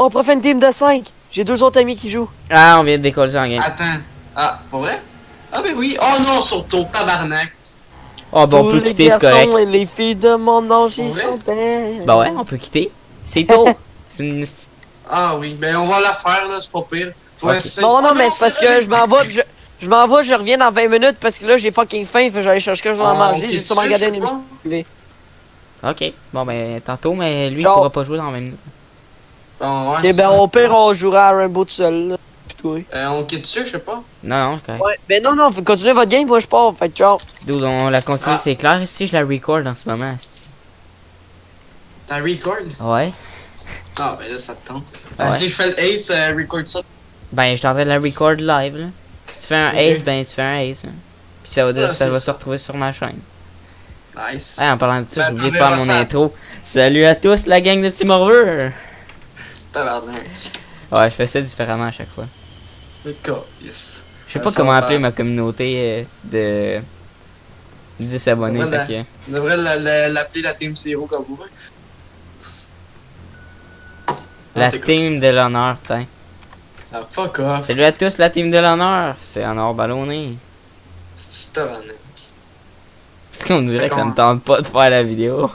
On pourrait faire une team de 5. J'ai 2 autres amis qui jouent. Ah, on vient de décoller ça en game. Attends. Ah, pour vrai? Ah ben oui. Oh non, sur ton tabarnak. Oh, bon, on Tous peut les quitter, c'est garçons correct. et les filles de mon âge, Pour ils vrai? sont belles. Bah ouais, on peut quitter. C'est tôt. C'est une... Ah oui, ben on va la faire là, c'est pas pire. Faut Ok. essayer. Non, non, Oh, mais c'est parce que je m'en vais, pis je m'en vais, je reviens dans 20 minutes parce que là j'ai fucking faim, fait que j'allais chercher quelque chose à manger, j'ai sûrement regardé une émission privée. Ok. Bon, ben, tantôt, mais lui, il Ciao. pourra pas jouer dans la même minute. Bon, ouais, Et ben au pire on jouera à Rainbow tout seul, là. Pis toi. on quitte dessus, je sais pas. Non, non, c'est correct. Ouais, ben non, non, faut continuer votre game, moi je pars, fait que ciao. Dude, on la continue, Ah. c'est clair. Si je la record en ce moment, esti. T'as record? Ouais. Ah ben là, ça te tente. Ouais. Si je fais le ace, record ça. Ben, je tenterai de la record live, là. Si tu fais un Ok. ace, ben, tu fais un ace. Hein. Puis ça va, Ah, ça c'est va ça. se retrouver sur ma chaîne. Nice. Ouais, en parlant de ça, Ben, j'ai oublié de t'enverras faire mon ça. intro. Salut à tous, la gang de petits morveux! Tabarnak. Ouais, je fais ça différemment à chaque fois. Le cas, yes. Je sais Ça pas comment va appeler faire. ma communauté de 10 abonnés, Voilà. fait On devrait l'appeler la Team Zero comme vous. que... La t'écoute. team de l'honneur, tiens. Ah, fuck off. Salut à tous, la team de l'honneur! C'est Honor Ballonné. C'est tabarnak. Est-ce qu'on dirait Fait que ça qu'on- me tente pas de faire la vidéo?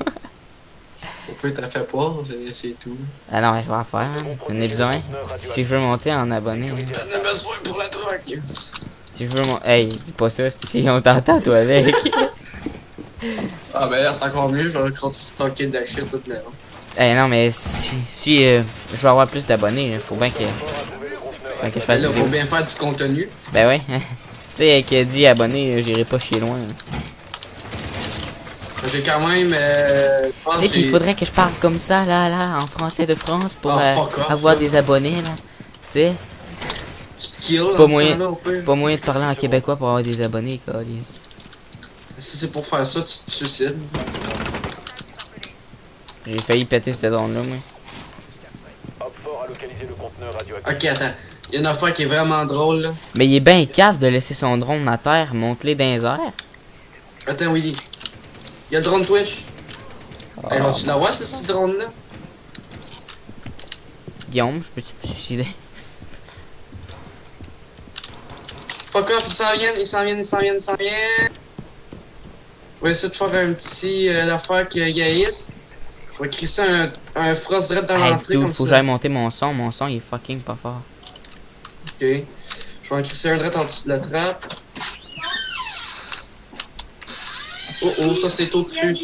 Au peu t'as fait pas, c'est tout. Ah non, mais je vais en faire, hein. J'en ai besoin. Si je veux monter en abonné. Hein. T'en as besoin pour la drogue. Si je veux mon... Hey, dis pas ça, si on t'entend toi avec. Ah ben là, c'est encore mieux, je vais talker de la shit toute la Eh non, mais si je veux avoir plus d'abonnés, il faut bien que je fasse Ben là, des faut vidéos. bien faire du contenu. Ben ouais. Tu sais, avec 10 abonnés, j'irai pas chier loin. J'ai quand même. Je Tu pense sais, que puis il j'ai- faudrait que je parle comme ça, là, en français de France, pour Oh, fuck off, avoir là. des abonnés, là. Tu sais, Tu te kills pas dans ce moyen- temps-là, au pire. pas moyen de parler en québécois pour avoir des abonnés, câlisse. Si c'est pour faire ça, tu te suicides. J'ai failli péter cette drone-là, moi. Ok, attends. Il y a une affaire qui est vraiment drôle là. Mais il est bien cave de laisser son drone à terre, monte-les dans les airs. Attends, Willy. Il y a le drone Twitch. Ah, Hey, vas-tu l'avoir, ce drone là? Guillaume, je peux-tu me suicider? Fuck off, ils s'en viennent, ils s'en viennent, ils s'en viennent, ils s'en viennent. On va essayer de faire un petit l'affaire qui gaïsse. Je vais crisser un frost direct dans Hey, l'entrée dude, comme faut que ça. j'aille monter mon son il est fucking pas fort. Ok. Je vais en crisser un direct en dessous de la trappe. Oh oh, ça c'est au-dessus.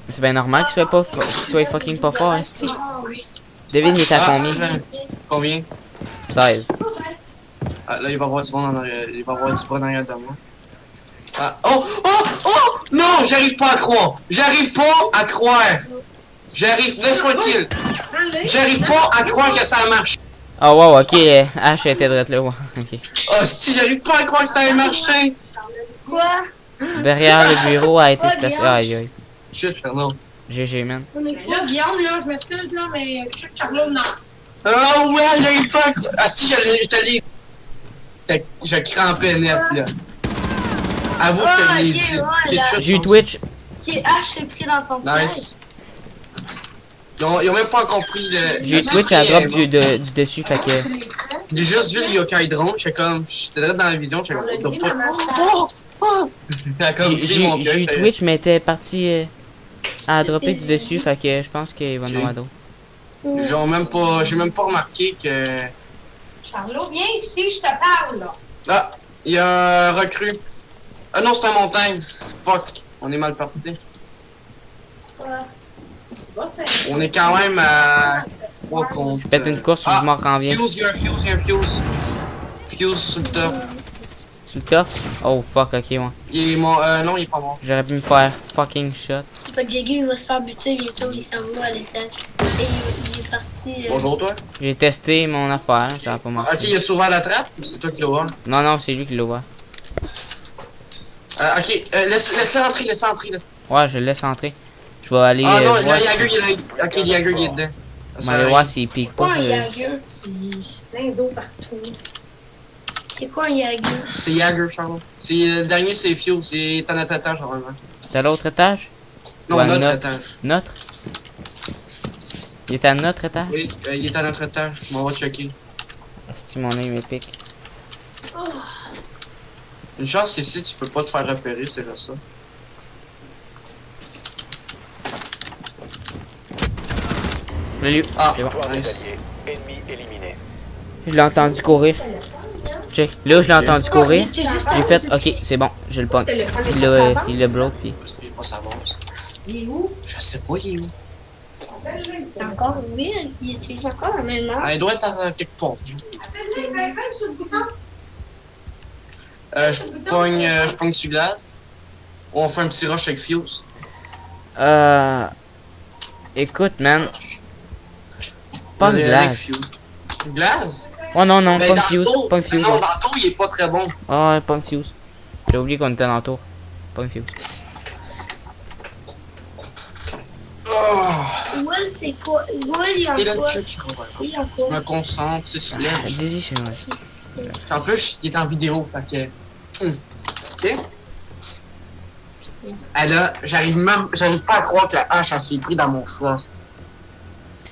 C'est bien normal qu'il soit fucking pas fort, esti. Devine, il est à combien? Combien? 16. Ah, là, il va y avoir du monde en arrière. Il va y avoir du monde en arrière de moi. Ah, oh, oh, oh! Non, j'arrive pas à croire! J'arrive pas à croire! J'arrive, laisse-moi le kill! J'arrive pas à croire que ça a marché! Oh wow, ok, Ash était droite là, ouais. Ok. Oh, si, j'arrive pas à croire que ça a marché! Quoi? Derrière le bureau a été placé. Aïe aïe. Shit, Fernand. GG, man. Là, Guillaume, là, je m'excuse, là, mais je sais que Charlot, non. Oh ouais, j'arrive pas à croire! Ah, si, je te l'ai. Je crampais net, là. Avoue que je te l'ai ok, dit. ouais, T'es là. sûr, J'ai eu ton- Twitch. Qui H est pris dans ton piège. Nice. Ils ont même pas compris le. J'ai eu Twitch à drop du dessus, fait que. J'ai juste vu le yokai drone, j'étais comme. J'étais là dans la vision, j'étais comme. What the fuck? Oh! Oh! Elle a comme pris mon J'ai eu cœur, Twitch, mais était parti à dropper du dessus, fait que je pense qu'il va en Ok. avoir d'autres. J'ai même pas remarqué que. Charlot, viens ici, je te parle, là. Ah! Il y a un recrue. Ah non, c'est un montagne. Fuck, on est mal parti. On est quand même à 3 contre. Faites une course, Ah, je m'en rends bien. Fuse, il y a un fuse, il y a un fuse. Fuse sur le top. Sur le top? Oh fuck, ok, ouais. Il est mort. Non, il est pas mort. J'aurais pu me faire fucking shot. Fait que Jaggy, il va se faire buter bientôt, il s'en va à l'étage. Et il est parti. Bonjour, toi. J'ai testé mon affaire, ça a pas marché. Ok, y a-tu ouvert la trappe ou c'est toi qui l'as ouvert? Non, non, c'est lui qui l'a ouvert. Ok, laisse-le entrer, laisse-le entrer. Ouais, je le laisse entrer. Je vais aller Ah non, voir. le Jagger, il est là. Ok, le Jagger, il est dedans. On va aller voir s'il pique C'est quoi pas. un Jagger? C'est plein d'eau partout. C'est quoi un Jagger? C'est Jagger, Charles. Le dernier, c'est Fuse. C'est à notre étage, normalement. C'est à l'autre étage? Non, Ouais, notre notre. étage. Notre? Il est à notre étage? Oui, il est à notre étage. On va checker. Si mon œil m'épique. Une chance ici, tu peux pas te faire repérer, c'est là ça. Le lieu. Ah, C'est bon. nice. Ennemi éliminé. Je l'ai entendu courir. Check. Là, je l'ai entendu courir. J'étais juste J'ai fait, ok, c'est bon, je le pogne. Il l'a bloqué. Puis... Il est pas sa base. Il est où? Je sais pas, il est où. C'est encore, oui, il utilise encore la même arme. Ah, il doit être à quelque part. Je pogne sur glace. On fait un petit rush avec Fuse. Écoute, man. Pas de Avec glace. Fuse. Glace? Oh non, non, Ben, pas une dans le fuse. tour. Pas une fuse. Non, dans le tour, il est pas très bon. Ah, ouais, pas une fuse. J'ai oublié qu'on était dans le tour. Pas une fuse. Will, c'est quoi? Will, il a Et là, quoi? je Will, il a je quoi? me concentre, c'est se lève. Dis-y, je suis moi. En plus, il est en vidéo, fait que. Ok? Et là, j'arrive pas à croire que la hache a s'est pris dans mon frost.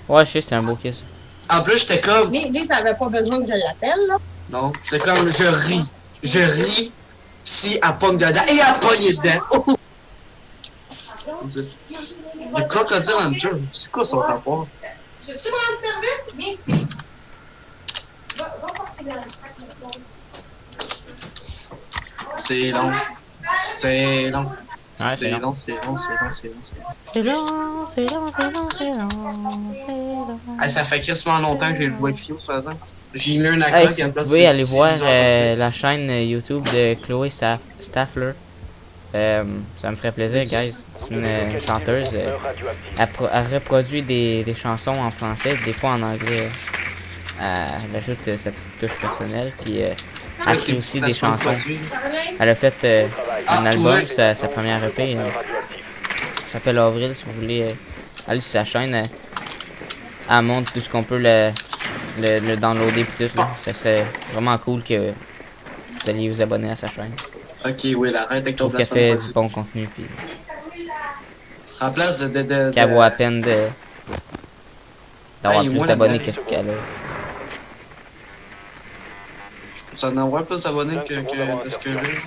Ouais, je sais, c'était un beau kiss. En plus, j'étais comme. Lui, ça avait pas besoin que je l'appelle, là. Non, j'étais comme, je ris. Je ris si elle pogne dedans. Et elle pogne dedans. Oh! Le crocodile hunter, c'est quoi son rapport? Je suis dans le service? Viens ici. C'est long. C'est long. Ouais, C'est long, c'est long, c'est long, c'est long, c'est long. C'est long, c'est long, c'est long, c'est long, c'est long. Hey, ça fait quasiment longtemps que j'ai joué avec Fuse, par exemple. J'ai mis un Hey, accord si vous pouvez aller voir la chaîne YouTube de Chloé Staffler. Ça me ferait plaisir, guys. C'est une chanteuse. Elle reproduit des chansons en français, des fois en anglais. Elle ajoute sa petite touche personnelle. Puis elle écrit aussi des chansons. Elle a fait un album, sa première EP. Ça s'appelle Avril, si vous voulez aller sur sa chaîne. Elle montre tout ce qu'on peut le downloader puis tout. Là. Ça serait vraiment cool que vous alliez vous abonner à sa chaîne. Ok, oui, arrête avec Je ton trouve qu'elle placement de fait produit. du bon contenu. Puis En place de qu'elle vaut à peine d'avoir Hey, plus moi, d'abonnés la- que ce qu'elle a. Ça en envoie plus d'abonnés que ce que j'ai.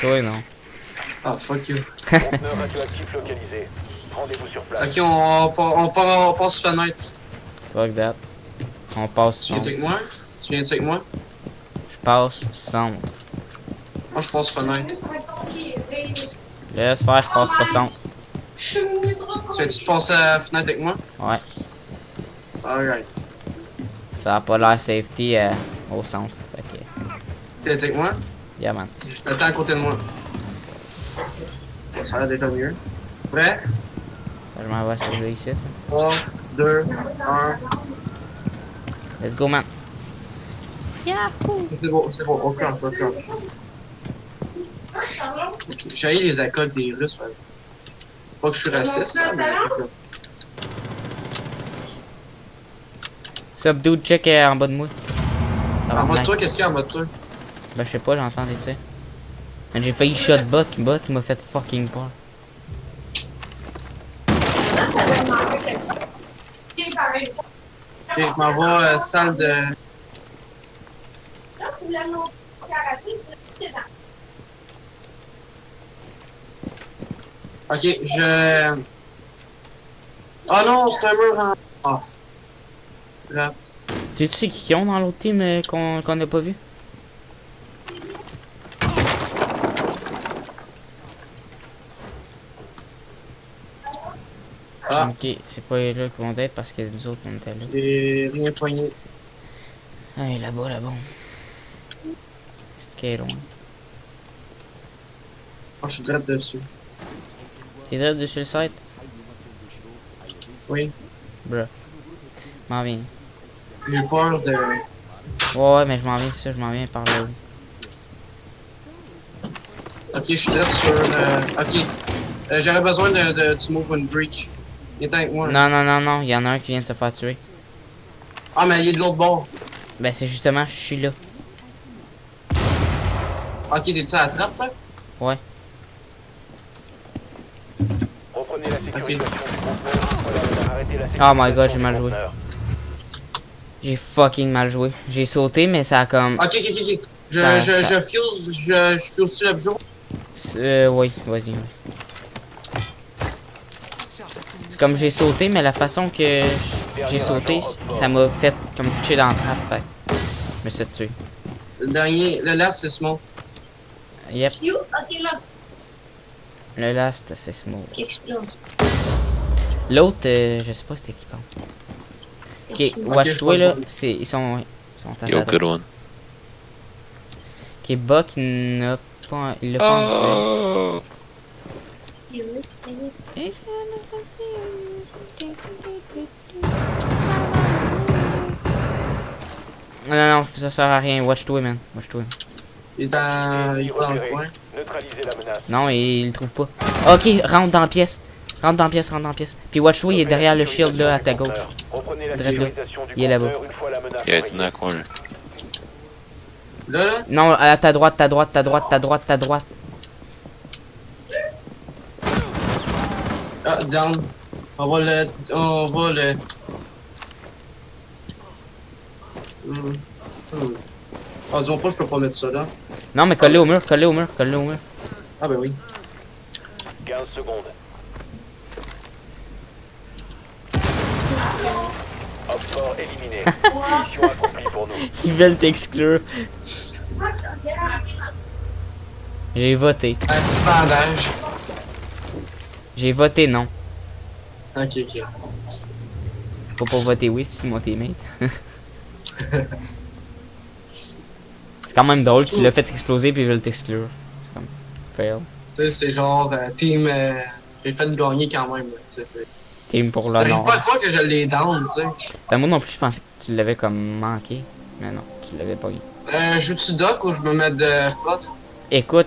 Toi, non. Ah, fuck you. Conteneur radioactif localisé. Rendez-vous sur place. Ok, on passe fenêtre. Fuck that. On passe Tu son. viens avec moi? Tu viens avec moi? Je passe son. Moi, je passe fenêtre. Laisse faire, je passe pas son. Tu viens-tu te passer à la fenêtre avec moi? Ouais. Alright. Ça a pas l'air safety au centre. Fait que, Tu viens avec moi? yeah, man. Attends à côté de moi. Bon, ça a l'air déjà mieux. Prêt? Je m'en vais sur ici. 3, 2, 1. Let's go, man. C'est bon, on campe, on campe. Ok, j'ai les accords des Russes, par exemple. Pas que je suis raciste, hein, mais d'accord. Sup, dude, check en bas de moi. En bas de toi, qu'est-ce qu'il y a en bas de toi? Ben, je sais pas, j'entends des tirs. Man, j'ai failli shot bot qui m'a fait fucking peur. Ok, je m'en vais salle de. Ok, je. Oh non, c'est un mur en. Oh. Là. Sais-tu c'est qui ont dans l'autre team qu'on n'a pas vu? Ah, Ok, c'est pas là qu'ils vont être parce que nous autres on était là. j'ai rien poigné. Ah, il est là-bas, là-bas. C'est qu'elle est loin. Oh, je suis direct dessus. T'es direct dessus le site? Oui. Bruh. M'en viens. J'ai peur de. Ouais, mais je m'en viens, c'est ça, je m'en viens par là. Ok, je suis direct sur. Ok. J'aurais besoin de tu m'ouvres une breach. Il est avec moi. Non, non, non, non, il y en a un qui vient de se faire tuer. Ah, mais il est de l'autre bord. Ben, c'est justement, je suis là. Ok, t'es-tu à la trappe, là? Ouais. Reprenez la sécurisation Ok. du conteneur. Voilà, Arrêtez la Oh my god, sécurisation j'ai mal du joué. conteneur. J'ai fucking mal joué. J'ai sauté, mais ça a comme... Ok, ok, ok. Ça- Je fuse le jour. Oui, vas-y. Oui. C'est comme j'ai sauté, mais la façon que j'ai sauté, ça m'a fait comme toucher dans la trappe. Fait. Je me suis fait tuer. Le dernier, le last, c'est small. Yep, Piou, ok là, le last, c'est small. qui explose. L'autre, je sais pas c'était qui pense. Ok, watch je toi pense là, pas. ils sont à Yo, ta good droite. one. Ok, Buck, il n'a pas, il l'a pas en tué. Non, non, ça sert à rien. Watch toi, man. Watch toi. Il est dans le coin. Neutralisez la menace. Non, il le trouve pas. Ok, rentre dans la pièce. Rentre dans la pièce, rentre dans la pièce. Puis watch toi, il est derrière le shield là, à ta gauche. Reprenez la Drette là. sécurisation du Il est là-bas. conteneur une fois la menace Yeah, it's in arrêtée. that corner. Là. Non, à ta droite, ta droite, ta droite, ta droite, ta droite. Ah, down. On va le... Ah, disons pas, je peux pas mettre ça là. Non, mais colle-le au mur, colle-le au mur, colle-le au mur. Ah, ben oui. 15 secondes. Opfort éliminé. Mission accomplie pour nous. Ils veulent t'exclure. J'ai voté. Un petit bandage. J'ai voté non. Ok, ok. Pas pour voter oui, c'est mon teammate. C'est quand même drôle qu'il l'a fait exploser puis ils veulent t'exclure. C'est comme fail. Tu sais, c'est genre team. J'ai fait gagner quand même. Là. Tu sais, c'est- Team pour J'arrive l'honneur. pas à croire que je l'ai down, tu sais. Ben moi non plus je pensais que tu l'avais comme manqué. Mais non, tu l'avais pas eu. Joue-tu doc ou je me mets de Fox? Écoute,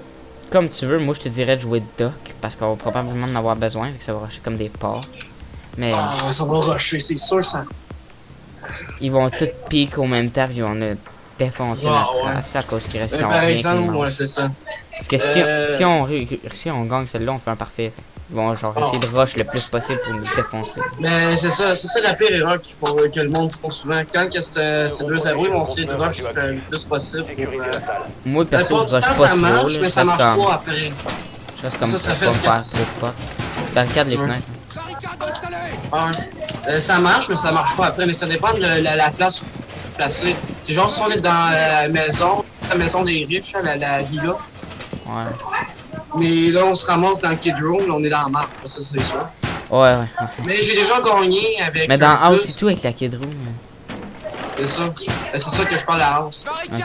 comme tu veux, moi je te dirais de jouer Doc parce qu'on va probablement en avoir besoin, fait que ça va rusher comme des porcs. Mais Ah, ça va rusher, c'est sûr ça. ils vont tous piquer au même temps, puis ils vont nous défoncer Ah, notre ouais. race là, à cause qu'ils restent Par rien exemple, qu'ils mangent. ouais, c'est ça. Parce que si on gagne celle-là, on fait un parfait. Fait. Ils vont genre essayer de rush le plus possible pour nous défoncer. Mais c'est ça la pire erreur que le monde font souvent. Quand que c'est 2-0, ils vont essayer de rush le plus possible. Sécurisez la salle. Moi La perso, plupart je du temps, rush pas ça trop, marche, là, mais je ça reste marche comme, pas après. je reste comme Ça pour fait ce pas me que faire trop de fuck. Barricade les Ouais. fenêtres. Ouais. Ça marche, mais ça marche pas après. Mais ça dépend de la place où placée. C'est genre si on est dans la maison des riches, là, la villa. Ouais. Mais là, on se ramasse dans le Kid Room, là, on est dans la map, ça c'est sûr. Ouais. Mais j'ai déjà gagné avec. Mais dans un House plus. et tout avec la Kid Room. C'est ça. C'est ça que je parle à House. Ok.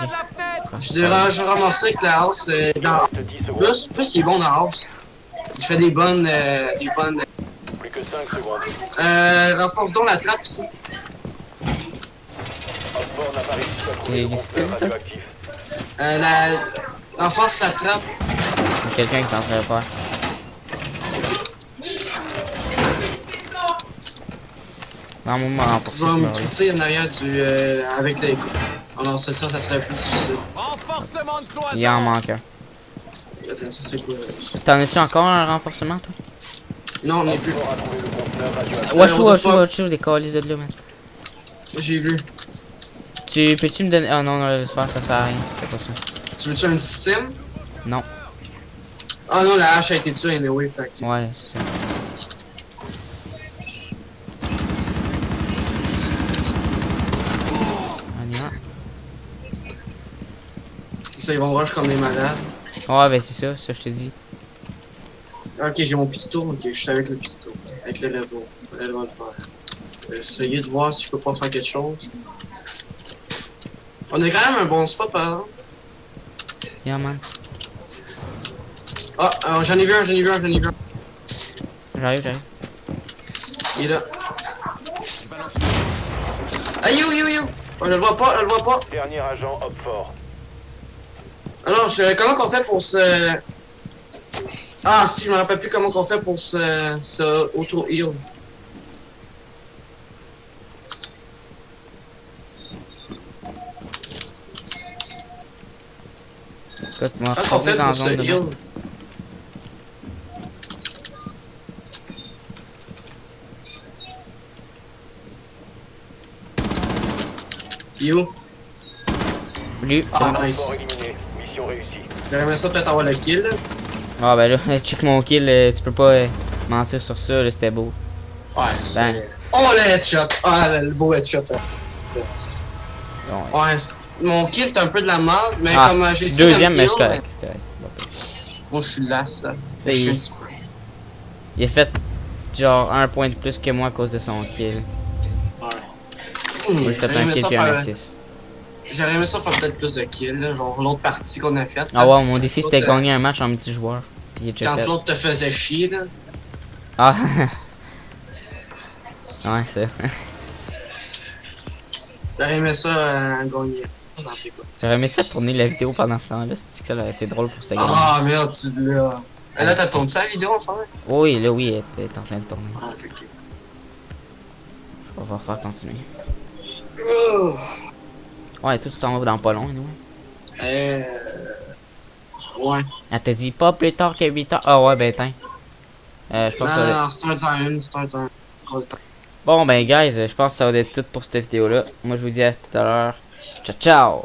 J'ai ramassé avec la House. Dans Reste 10 secondes. plus il est bon dans House. Il fait des bonnes. Plus que 5 secondes. Renforce donc la trappe ici. Opfort n'a pas réussi à trouver Et le qu'est-ce que conteneur c'est, radioactif. Renforce la trappe. C'est quelqu'un qui est en train de faire. Non, moi, m'a renforcé Je vais ce me mur-là. crisser en arrière avec les coups. Alors c'est ça serait plus difficile. Il en manque un. Attends, ça c'est quoi? T'en as-tu encore un renforcement, toi? Non, on n'est plus. Opfort a trouvé le conteneur radioactif. Watch you, des calices de là, man. J'ai vu. Peux-tu me donner. Ah non, laisse faire, ça sert à rien. C'est pas ça. Tu veux-tu un petit team? Non. Ah non, la hache a été tuée anyway, fait que- Ouais, c'est ça. On y va. C'est ça, ils vont rush comme des malades. Ouais, ben c'est ça, je te dis. Ok, j'ai mon pistolet, ok, je suis avec le pistolet. Avec le level. Le revolver. Essayer de voir si je peux pas faire quelque chose. On est quand même un bon spot par exemple. Yeah, man. Ah, j'en ai vu un. J'arrive. Il est là. Ah, you! Oh, je le vois pas. Dernier agent Opfort. Alors, comment qu'on fait pour se... Ah, si, je me rappelle plus comment qu'on fait pour se auto-heal. Écoute, moi, Comment qu'on fait dans pour la se zone de heal? mort. You. Lui. Ah, Rapport nice. éliminé. Mission réussie. J'aurais aimé ça peut-être avoir le kill. Là. Ah ben là, check mon kill, tu peux pas mentir sur ça, là, c'était beau. Ouais, Ben. c'est... Oh, le headshot! Ah, le beau headshot, là. Bon, Ouais, mon kill est un peu de la merde, mais Ah, comme j'ai essayé deuxième, de mais me c'est kill, correct. C'est correct. Bon, moi je suis lasse, là. C'est- Je suis un petit peu. il a fait genre un point de plus que moi à cause de son kill. Moi j'ai fait J'aurais un aimé kill ça puis un faire- assist. J'aurais aimé ça faire peut-être plus de kills, là, genre l'autre partie qu'on a faite. Ah là. ouais, mon défi c'était L'autre, gagner un match en multijoueur. Puis il est déjà Quand fait. l'autre te faisait chier, là. Ah! Ouais, c'est. J'aurais aimé ça gagner. Dans tes coups. J'aurais aimé ça tourner la vidéo pendant ce temps-là. C'est que ça aurait été drôle pour ce gars. Ah merde, tu l'as. Et là, t'as tourné ça la vidéo en fait? Oui, là, oui, elle est en train de tourner. Ah, ok. On va faire continuer. Ouais, tout t'en vas dans pas long, nous. Ouais. Elle t'a dit pas plus tard que 8 heures. Ah ouais, ben tiens. Je pense que ça va être... Non, start time. Bon, ben, guys, je pense que ça va être tout pour cette vidéo-là. Moi, je vous dis à tout à l'heure. Ciao, ciao!